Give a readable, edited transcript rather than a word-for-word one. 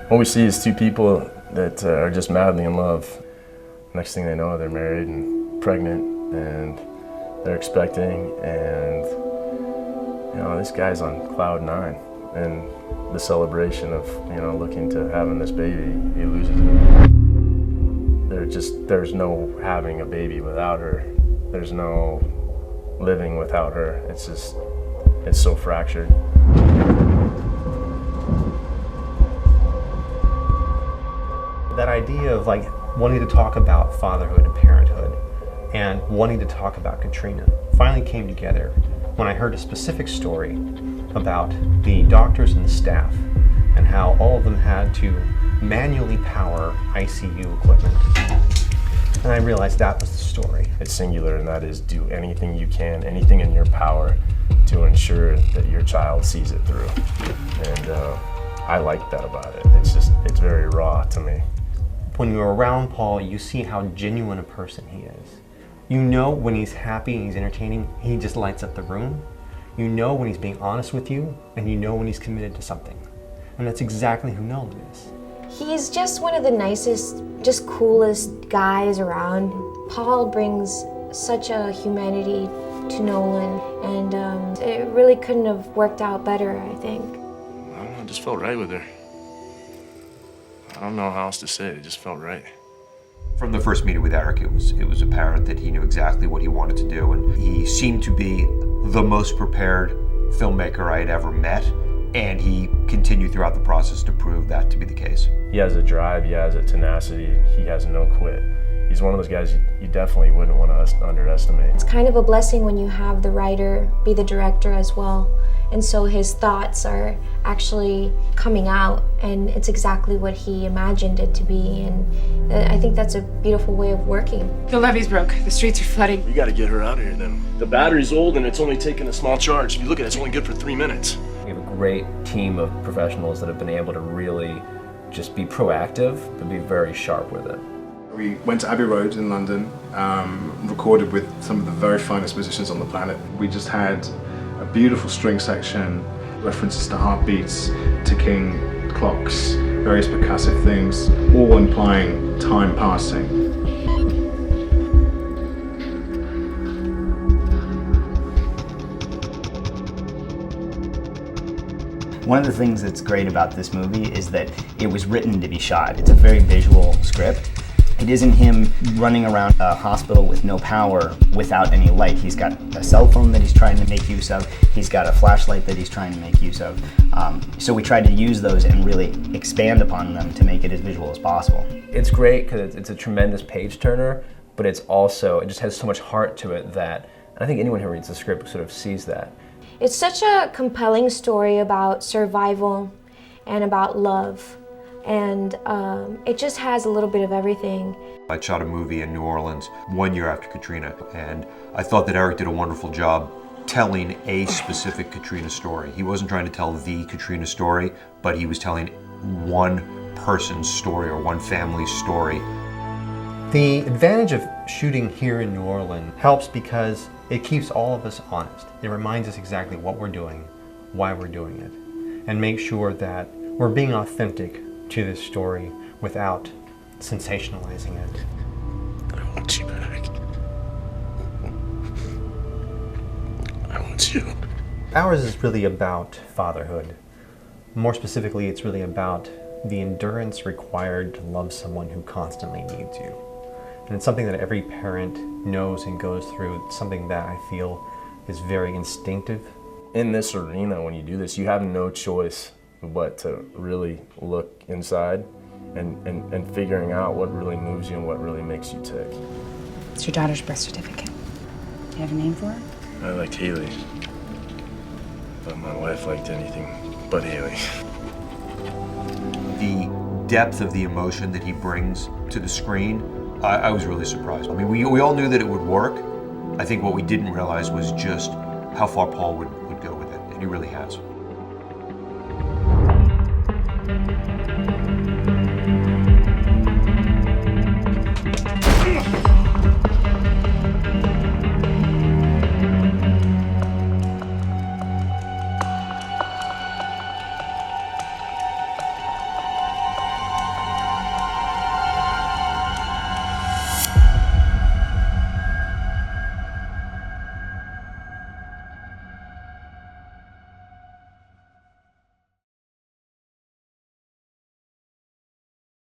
What we see is two people that are just madly in love. Next thing they know, they're married and pregnant, and they're expecting, and this guy's on cloud 9. And the celebration of looking to having this baby, he loses it. There's no having a baby without her. There's no living without her. It's so fractured. That idea of wanting to talk about fatherhood and parenthood and wanting to talk about Katrina finally came together when I heard a specific story about the doctors and the staff and how all of them had to manually power ICU equipment. And I realized that was the story. It's singular, and that is do anything you can, anything in your power to ensure that your child sees it through. And I like that about it. It's very raw to me. When you're around Paul, you see how genuine a person he is. You know when he's happy and he's entertaining, he just lights up the room. You know when he's being honest with you, and you know when he's committed to something. And that's exactly who Nolan is. He's just one of the nicest, just coolest guys around. Paul brings such a humanity to Nolan, and it really couldn't have worked out better, I think. I don't know, it just felt right with her. I don't know how else to say it. It just felt right. From the first meeting with Eric, it was apparent that he knew exactly what he wanted to do, and he seemed to be the most prepared filmmaker I had ever met, and he continued throughout the process to prove that to be the case. He has a drive, he has a tenacity, he has no quit. He's one of those guys you definitely wouldn't want to underestimate. It's kind of a blessing when you have the writer be the director as well. And so his thoughts are actually coming out, and it's exactly what he imagined it to be. And I think that's a beautiful way of working. The levee's broke. The streets are flooding. We gotta get her out of here then. The battery's old and it's only taking a small charge. If you look at it, it's only good for 3 minutes. We have a great team of professionals that have been able to really just be proactive, but be very sharp with it. We went to Abbey Road in London, recorded with some of the very finest musicians on the planet. We just had a beautiful string section, references to heartbeats, ticking clocks, various percussive things, all implying time passing. One of the things that's great about this movie is that it was written to be shot. It's a very visual script. It isn't him running around a hospital with no power without any light. He's got a cell phone that he's trying to make use of. He's got a flashlight that he's trying to make use of. So we tried to use those and really expand upon them to make it as visual as possible. It's great because it's a tremendous page turner, but it just has so much heart to it that I think anyone who reads the script sort of sees that. It's such a compelling story about survival and about love. And it just has a little bit of everything. I shot a movie in New Orleans 1 year after Katrina, and I thought that Eric did a wonderful job telling a specific Katrina story. He wasn't trying to tell the Katrina story, but he was telling one person's story or one family's story. The advantage of shooting here in New Orleans helps because it keeps all of us honest. It reminds us exactly what we're doing, why we're doing it, and make sure that we're being authentic to this story without sensationalizing it. I want you back. I want you. Ours is really about fatherhood. More specifically, it's really about the endurance required to love someone who constantly needs you. And it's something that every parent knows and goes through. It's something that I feel is very instinctive. In this arena, when you do this, you have no choice but to really look inside and figuring out what really moves you and what really makes you tick. It's your daughter's birth certificate. Do you have a name for her? I liked Haley, but my wife liked anything but Haley. The depth of the emotion that he brings to the screen, I was really surprised. I mean, we all knew that it would work. I think what we didn't realize was just how far Paul would go with it, and he really has.